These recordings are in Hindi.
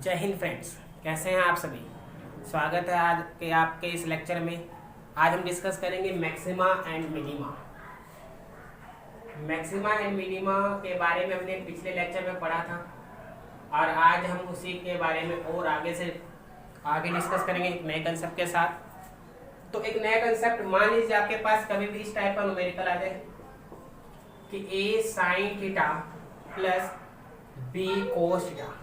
जय हिंद फ्रेंड्स, कैसे हैं आप सभी। स्वागत है आज के आपके इस लेक्चर में। आज हम डिस्कस करेंगे maxima and minima. Maxima and minima के बारे में हमने पिछले लेक्चर में पढ़ा था और आज हम उसी के बारे में और आगे डिस्कस करेंगे एक नए कंसेप्ट के साथ। तो एक नया कंसेप्ट, मान लीजिए आपके पास कभी भी इस टाइप का न्यूमेरिकल आ जाए कि a sin theta plus b cos theta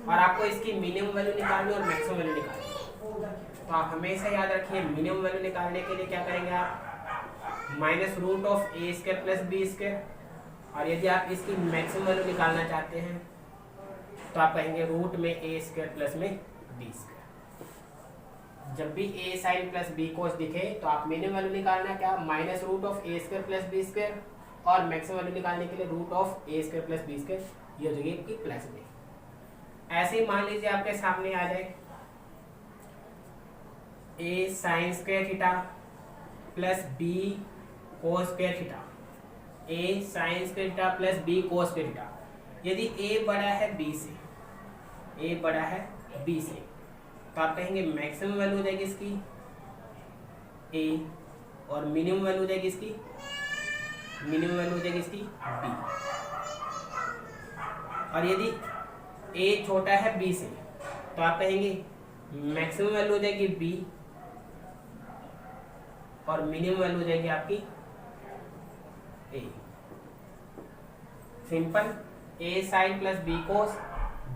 और आपको इसकी मिनिमम वैल्यू निकालनी और मैक्सिमम वैल्यू निकालनी। तो आप हमेशा याद रखिए, मिनिमम वैल्यू निकालने के लिए क्या करेंगे आप, minus root of A square plus B square, और यदि आप इसकी मैक्सिमम वैल्यू निकालना चाहते हैं तो आप कहेंगे रूट में ए स्क्वायर प्लस में बी स्क्वायर। जब भी A sine plus B cos दिखे तो आप मिनिमम वैल्यू निकालना क्या, minus root of A square plus B square, और मैक्सिमम वैल्यू निकालने के लिए root of A square plus B square, ये हो जाएगी प्लस में। ऐसे ही मान लीजिए आपके सामने आ जाए a sine square theta plus b cos square theta, a sine square theta plus b cos square theta. यदि a बड़ा है b से, a बड़ा है b से, तो आप कहेंगे मैक्सिमम वैल्यू हो जाएगी इसकी a और मिनिमम वैल्यू हो जाएगी इसकी b। और यदि a छोटा है b से तो आप कहेंगे मैक्सिमम वैल्यू हो जाएगी b और मिनिमम वैल्यू हो जाएगी आपकी a। Simple, a sine plus b cos,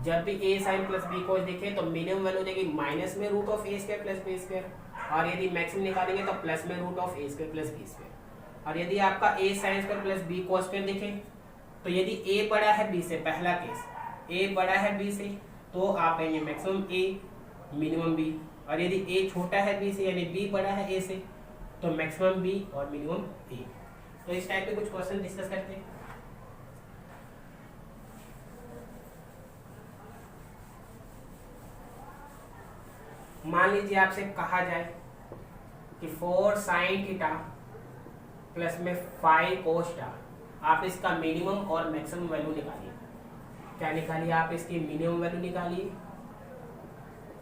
जब भी a sine plus b cos दिखे तो मिनिमम वैल्यू हो जाएगी माइनस में root of a square plus b square, और यदि मैक्सिमम निकालेंगे तो प्लस में root of a square plus b square. और यदि आपका a sine square plus b cos square दिखे तो यदि a बड़ा है b से, पहला केस a बड़ा है b से, तो आप कहेंगे मैक्सिमम a मिनिमम b, और यदि a छोटा है b से यानी b बड़ा है a से तो मैक्सिमम b और मिनिमम a। तो इस टाइप के कुछ क्वेश्चन डिस्कस करते हैं। मान लीजिए आपसे कहा जाए कि 4 साइन थीटा प्लस में 5 कोस थीटा, आप इसका मिनिमम और मैक्सिमम वैल्यू निकालिए। क्या निकालिए आप, इसकी मिनिमम वैल्यू निकालिए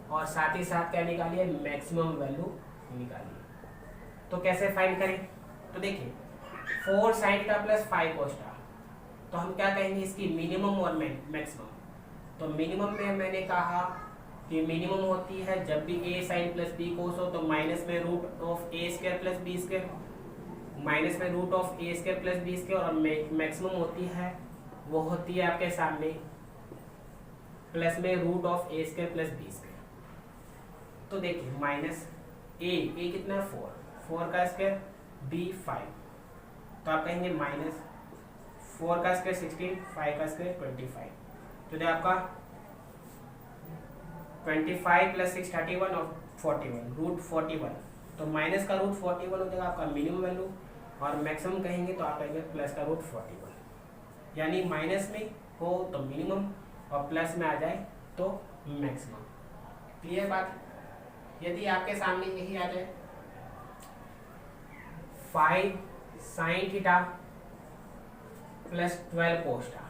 और साथ ही साथ क्या निकालिए, मैक्सिमम वैल्यू निकालिए। तो कैसे फाइंड करें, तो देखिए 4 sine theta plus 5 cos theta, तो हम क्या कहेंगे इसकी मिनिमम और मैक्सिमम। तो मिनिमम में मैंने कहा कि मिनिमम होती है जब भी a sine plus b cos हो तो माइनस में root of a square plus b square, minus में root of a square plus b square, और मैक्सिमम होती है वो होती है आपके सामने प्लस में root of a square plus b square. तो देखिए माइनस a कितना है 4 का स्क्वायर, b 5, तो आप कहेंगे माइनस 4 का स्क्वायर 16, 5 का स्क्वायर 25। तो जो आपका 25 प्लस 6 31 और 41 रूट 41, तो माइनस का रूट 41 हो जाएगा आपका मिनिमम वैल्यू, और मैक्सिमम कहेंगे तो आप कहेंगे प्लस का रूट 41। यानी माइनस में हो तो मिनिमम और प्लस में आ जाए तो मैक्सिमम। क्लियर बात। यदि आपके सामने यही आ जाए 5 sine theta plus 12 cos theta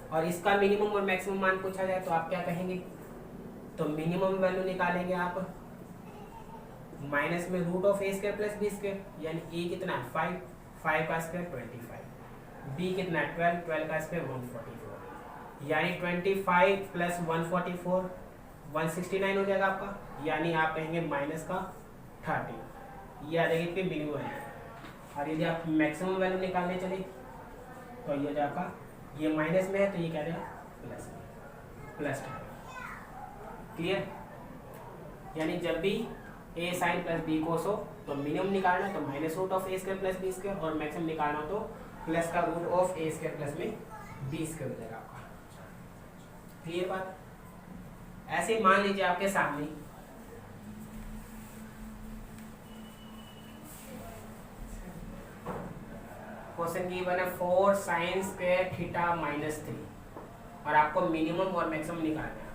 और इसका मिनिमम और मैक्सिमम मान पूछा जाए तो आप क्या कहेंगे, तो मिनिमम वैल्यू निकालेंगे आप माइनस में root of a square plus b square, यानी a कितना है 5 का स्क्वायर 25, b कितना है 12 का स्क्वायर 144, यानी 25 प्लस 144 169 हो जाएगा आपका, यानी आप कहेंगे माइनस का 30, ये आ जाएगी इसकी मिनिमम वैल्यू। और यदि आप मैक्सिमम वैल्यू निकालने चले तो ये जाएगा, ये माइनस में है तो ये क्या रहेगा प्लस। क्लियर। यानी जब भी a sine plus b cos हो तो मिनिमम निकालना तो minus root of a square plus b square, और मैक्सिमम निकालना तो प्लस का root of a square plus में b स्क्वायर हो जाएगा आपका। क्लियर बात। ऐसे ही मान लीजिए आपके सामने क्वेश्चन गिवन है 4 साइन स्क्वायर थीटा माइनस 3 और आपको मिनिमम और मैक्सिमम निकालना है।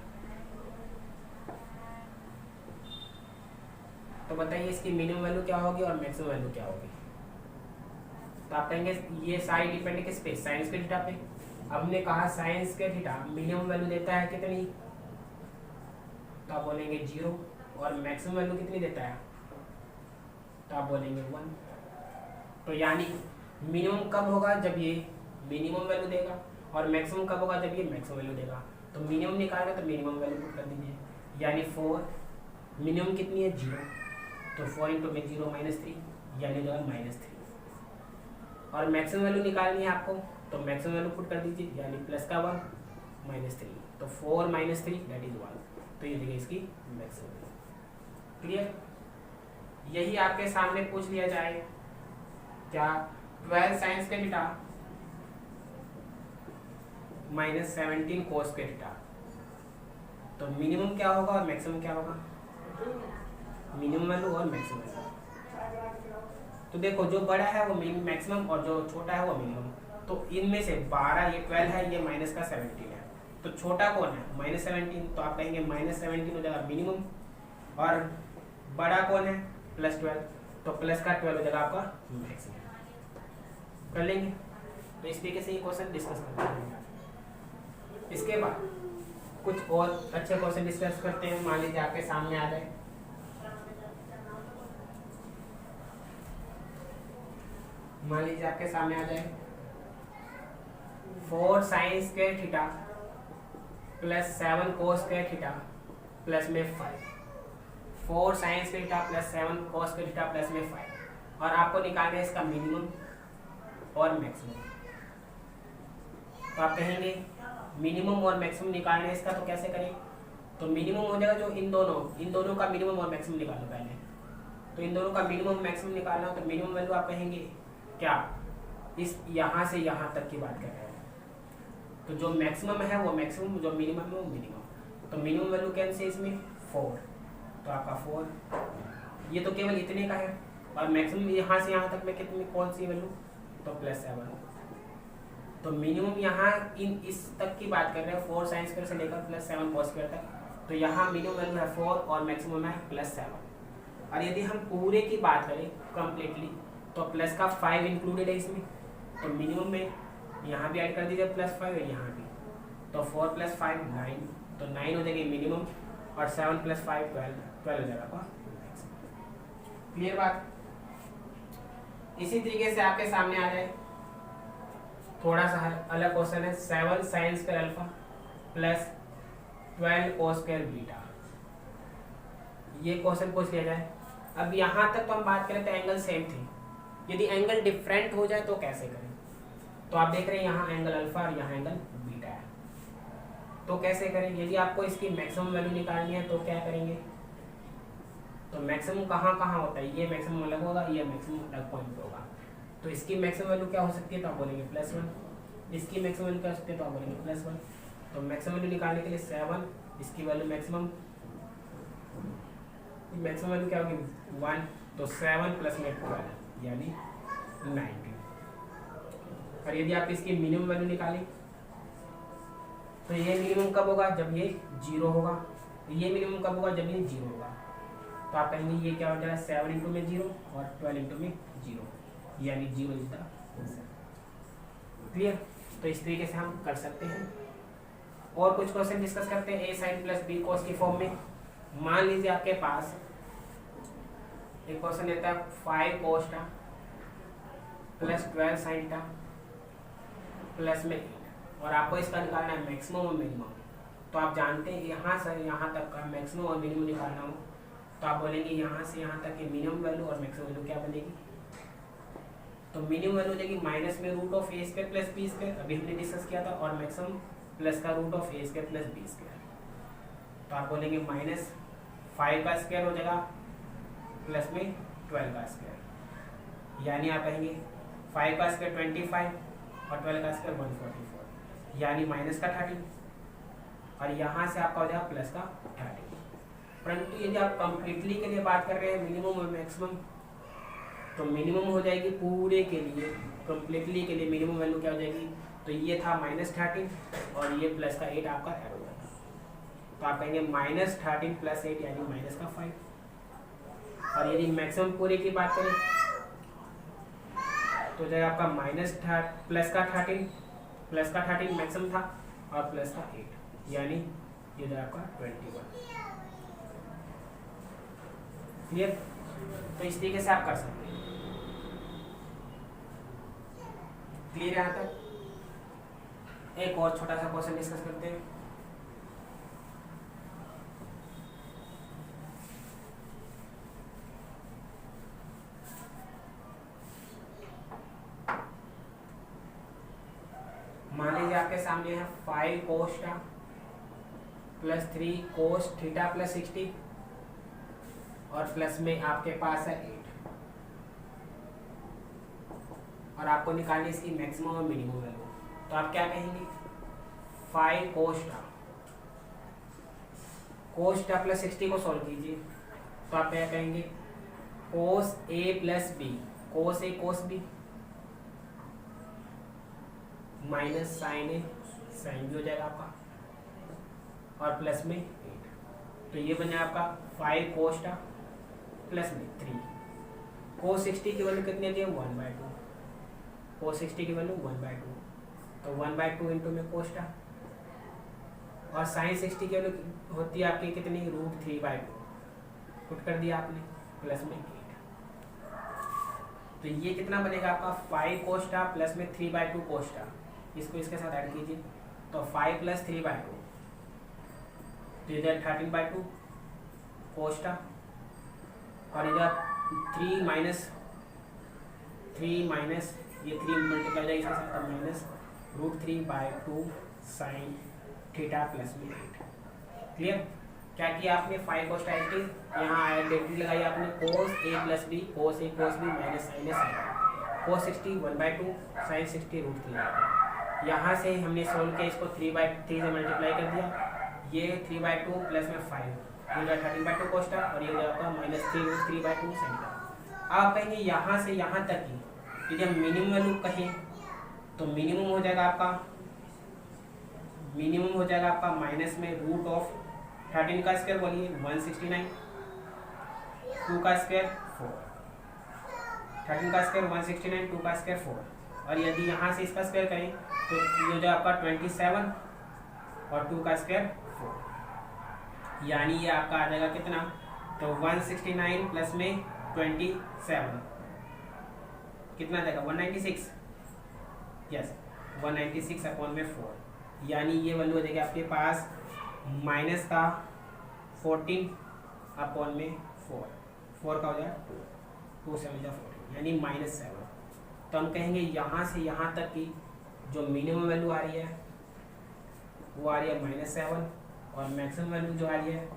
तो बताइए इसकी मिनिमम वैल्यू क्या होगी और मैक्सिमम वैल्यू क्या होगी। तो आप कहेंगे ये सारी डिपेंड किस पे, साइन स्क्वायर थीटा पे, हमने कहा sine square theta minimum value देता है कितनी, तो आप बोलेंगे 0, और मैक्सिमम वैल्यू कितनी देता है, तो आप बोलेंगे 1। तो यानी मिनिमम कब होगा, जब ये मिनिमम वैल्यू देगा, और मैक्सिमम कब होगा, जब ये मैक्सिमम वैल्यू देगा। तो मिनिमम निकालेगा तो मिनिमम वैल्यू पुट कर दीजिए, यानी 4, मिनिमम कितनी है 0, तो 4 इंटू में 0 -3, यानी जो है -3। और मैक्सिमम वैल्यू निकालनी है आपको, तो मैक्सिमम वैल्यू पुट कर दीजिए, यानी प्लस का 1 -3, तो 4 -3 दैट इज 1। तो ये देखिए इसकी मैक्सिमम वैल्यू। क्लियर? यही आपके सामने पूछ लिया जाए क्या, 12 sine square theta -17 cos square theta, तो मिनिमम क्या होगा और मैक्सिमम क्या होगा, मिनिमम वैल्यू और मैक्सिमम वैल्यू। तो देखो जो बड़ा है वो मैक्सिमम और जो छोटा है वो मिनिमम। तो इनमें से 12, ये 12 है, ये माइनस का 17 है, तो छोटा कौन है -17, तो आप कहेंगे -17 हो जाएगा मिनिमम, और बड़ा कौन है +12, तो प्लस का 12 हो जाएगा आपका मैक्सिमम। कर लेंगे, तो इस तरीके से ये क्वेश्चन डिस्कस करते हैं। इसके बाद कुछ और अच्छे क्वेश्चन डिस्कस करते हैं। मान लीजिए आपके सामने आ जाए, मान लीजिए आपके सामने आ जाए 4 sine square theta plus 7 cos square theta plus में 5, 4 sine square theta plus 7 cos square theta plus में 5, और आपको निकालना है इसका मिनिमम और मैक्सिमम। तो आप कहेंगे मिनिमम और मैक्सिमम निकालना है इसका, तो कैसे करें, तो मिनिमम हो जाएगा जो इन दोनों का मिनिमम और मैक्सिमम निकालो पहले। तो इन दोनों का मिनिमम मैक्सिमम निकालना हो, तो मिनिमम वैल्यू आप कहेंगे क्या, इस यहाँ से यहाँ तक की बात कर रहे हैं, तो जो मैक्सिमम है वो मैक्सिमम, जो मिनिमम है वो मिनिमम। तो मिनिमम वैल्यू कैसे है इसमें 4, तो आपका 4, ये तो केवल इतने का है, और मैक्सिमम यहाँ से यहाँ तक में कितनी कौन सी वैल्यू, तो +7। तो मिनिमम यहाँ इस तक की बात कर रहे हैं, 4 साइन स्क्वायर से लेकर +7 कोस स्क्वायर तक, तो यहाँ मिनिमम वैल्यू है 4 और मैक्सिमम है +7। और यदि हम पूरे की बात करें कंप्लीटली, तो प्लस का 5 इंक्लूडेड है इसमें, तो मिनिमम में यहाँ भी ऐड कर दीजिए +5 और यहाँ भी, तो 4 + 5 9, तो 9 हो जाएगी मिनिमम, और 7 + 5 12 हो जाएगा। क्लियर बात? इसी तरीके से आपके सामने आ जाए थोड़ा सा अलग क्वेश्चन है, 7 sine square alpha plus 12 cos square beta. ये क्वेश्चन पूछ लिया जाए। अब यहाँ तक तो हम बात करें तो एंगल सेम थी, यदि एंगल डिफरेंट हो जाए तो कैसे करें। तो आप देख रहे हैं यहाँ एंगल अल्फा और यहाँ एंगल बीटा है, तो कैसे करें। यदि आपको इसकी मैक्सिमम वैल्यू निकालनी है तो क्या करेंगे, तो मैक्सिमम कहाँ कहाँ होता है, ये मैक्सिमम अलग होगा, ये मैक्सिमम अलग पॉइंट पे होगा। तो इसकी मैक्सिमम वैल्यू क्या हो सकती है, तो आप बोलेंगे +1, इसकी मैक्सिमम वैल्यू क्या हो सकती है, तो आप बोलेंगे +1। तो मैक्सिमम वैल्यू निकालने के लिए 7, इसकी वैल्यू मैक्सिमम वैल्यू क्या होगी 1, तो 7 + 12 यानी 19। और यदि आप इसकी मिनिमम वैल्यू निकालें तो ये मिनिमम कब होगा, जब ये 0 होगा। ये मिनिमम कब होगा, जब ये 0 होगा। तो आप कहेंगे ये क्या हो जाएगा 7 इंटू में 0 और 12 इंटू में 0, यानी 0 इज द आंसर। क्लियर? तो इस तरीके से हम कर सकते हैं। और कुछ क्वेश्चन डिस्कस करते हैं a sin + b cos की फॉर्म में। मान लीजिए आपके पास एक क्वेश्चन देता है 5 cos θ प्लस 12 sin θ प्लस में 8, और आपको इसका निकालना है मैक्सिमम और मिनिमम। तो आप जानते हैं यहाँ से यहाँ तक का मैक्सिमम और मिनिमम निकालना हो, तो आप बोलेंगे यहाँ से यहाँ तक की मिनिमम वैल्यू और मैक्सिमम वैल्यू क्या बनेगी। तो मिनिमम वैल्यू हो जाएगी माइनस में √(a² + b²), अभी हमने डिस्कस किया था, और मैक्सिमम प्लस का √(a² + b²। तो आप बोलेंगे -5 का स्क्वायर हो जाएगा प्लस में 12 का स्क्वायर, यानी आप कहेंगे 5 का स्क्वायर 25 और 12 का स्क्वायर 144, यानी माइनस का 30, और यहाँ से आपका हो जाएगा प्लस का 30। परंतु यदि आप कंप्लीटली के लिए बात कर रहे हैं मिनिमम और मैक्सिमम, तो मिनिमम हो जाएगी पूरे के लिए, कंप्लीटली के लिए मिनिमम वैल्यू क्या हो जाएगी, तो ये था -13 और ये प्लस का 8 आपका ऐड हो जाएगा। तो आप कहेंगे -13 + 8 यानी माइनस का 5। और यदि मैक्सिमम पूरे की बात करें तो जाएगा आपका प्लस का 13 प्लस का 13 मैक्सिमम था और प्लस का 8, यानी ये जो आपका 21। क्लियर? तो इस तरीके से आप कर सकते हैं। क्लियर यहाँ तक? एक और छोटा सा क्वेश्चन डिस्कस करते हैं। मान लीजिए आपके सामने है 5 cos θ plus 3 cos theta plus 60 और प्लस में आपके पास है 8 और आपको निकालनी इसकी मैक्सिमम और मिनिमम वैल्यू। तो आप क्या कहेंगे? 5 cos θ प्लस 60 को सॉल्व कीजिए। तो आप क्या कहेंगे? cos A plus B, cos A cos B minus sine A sine B हो जाएगा आपका और प्लस में 8। तो ये बन जाएगा आपका 5 cos θ प्लस में 3 cos 60 की वैल्यू कितनी आती है? 1/2। cos 60 की वैल्यू 1/2, तो 1/2 इंटू में cos θ और साइन 60 की वैल्यू होती है आपकी कितनी? √3/2 पुट कर दिया आपने प्लस में 8। तो ये कितना बनेगा आपका? 5 cos θ प्लस में 3/2 cos θ। इसको इसके साथ ऐड कीजिए तो 5 प्लस 3/2 तो इधर 13/2 cos θ और इधर 3 माइनस ये 3 मल्टीप्लाई जाएगा इसके साथ माइनस √3/2 साइन थीटा प्लस में 8। क्लियर? क्या किया आपने? 5 cos θ यहाँ आइडेंटिटी लगाई आपने cos A plus B, cos A cos B minus sine A sine cos 60 1/2 sine 60 √3। यहाँ से हमने सोल्व किया, इसको 3/3 से मल्टीप्लाई कर दिया, ये 3/2 प्लस में 5 ये 13/2 cos θ और ये आपका माइनस 3√3/2 साइन θ। आप कहेंगे यहाँ से यहाँ तक की जब मिनिमम वैल्यू कहें तो मिनिमम हो जाएगा आपका माइनस में रूट ऑफ 13 का स्क्वायर बोलिए 169, 2 का स्क्वायर 4, 13 का स्क्वायर 169, 2 का स्क्वायर 4 और यदि यहाँ से इसका स्क्वायर करें तो ये जो आपका 27 और 2 का स्क्वायर 4, यानी ये आपका आ जाएगा कितना? तो 169 प्लस में 27 कितना आ जाएगा? 196। यस 196 अपॉन में 4, यानी ये वैल्यू हो जाएगी आपके पास माइनस का 14 अपॉन में 4 का हो जाएगा 2 7 14 यानी -7। तो हम कहेंगे यहाँ से यहाँ तक की जो मिनिमम वैल्यू आ रही है वो आ रही है -7 और मैक्सिमम वैल्यू जो आ रही है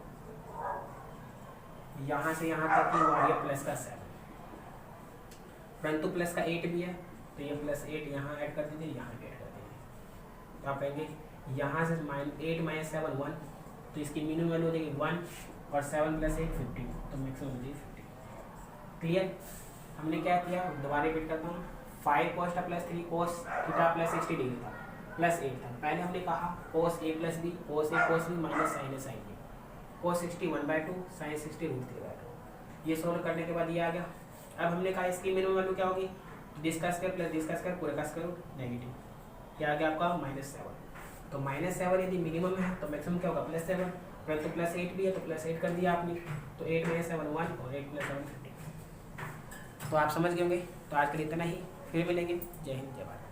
यहाँ से यहाँ तक की वो आ रही है प्लस का 7, परंतु प्लस का 8 भी है तो ये प्लस 8 यहाँ ऐड कर दीजिए, यहाँ भी ऐड कर दीजिए। तो आप कहेंगे यहाँ से 8 - 7 1, तो इसकी मिनिमम वैल्यू हो जाएगी 1 और 7 + 8 15, तो मैक्सिमम हो जाएगी 15। क्लियर? हमने क्या किया? दोबारा रिपीट करता हूँ। 5 cos θ plus 3 cos θ plus 60 degree था प्लस 8 था। पहले हमने कहा cos A प्लस B cos A cos B minus sine A sine B cos 60 1/2 sine 60 √3/2। ये सोल्व करने के बाद ये आ गया। अब हमने कहा इसकी मिनिमम वैल्यू क्या होगी? जिसका स्क्वायर प्लस जिसका स्क्वायर पूरे का स्क्वायर नेगेटिव, क्या आ गया आपका? -7। तो -7 यदि मिनिमम है तो मैक्सिमम क्या होगा? +7, परंतु प्लस 8 भी है तो प्लस 8 कर दिया आपने, तो 8 - 7 1 और 8 + 7 15। तो आप समझ गए होंगे। तो आज के लिए इतना ही, फिर मिलेंगे। जय हिंद जय भारत।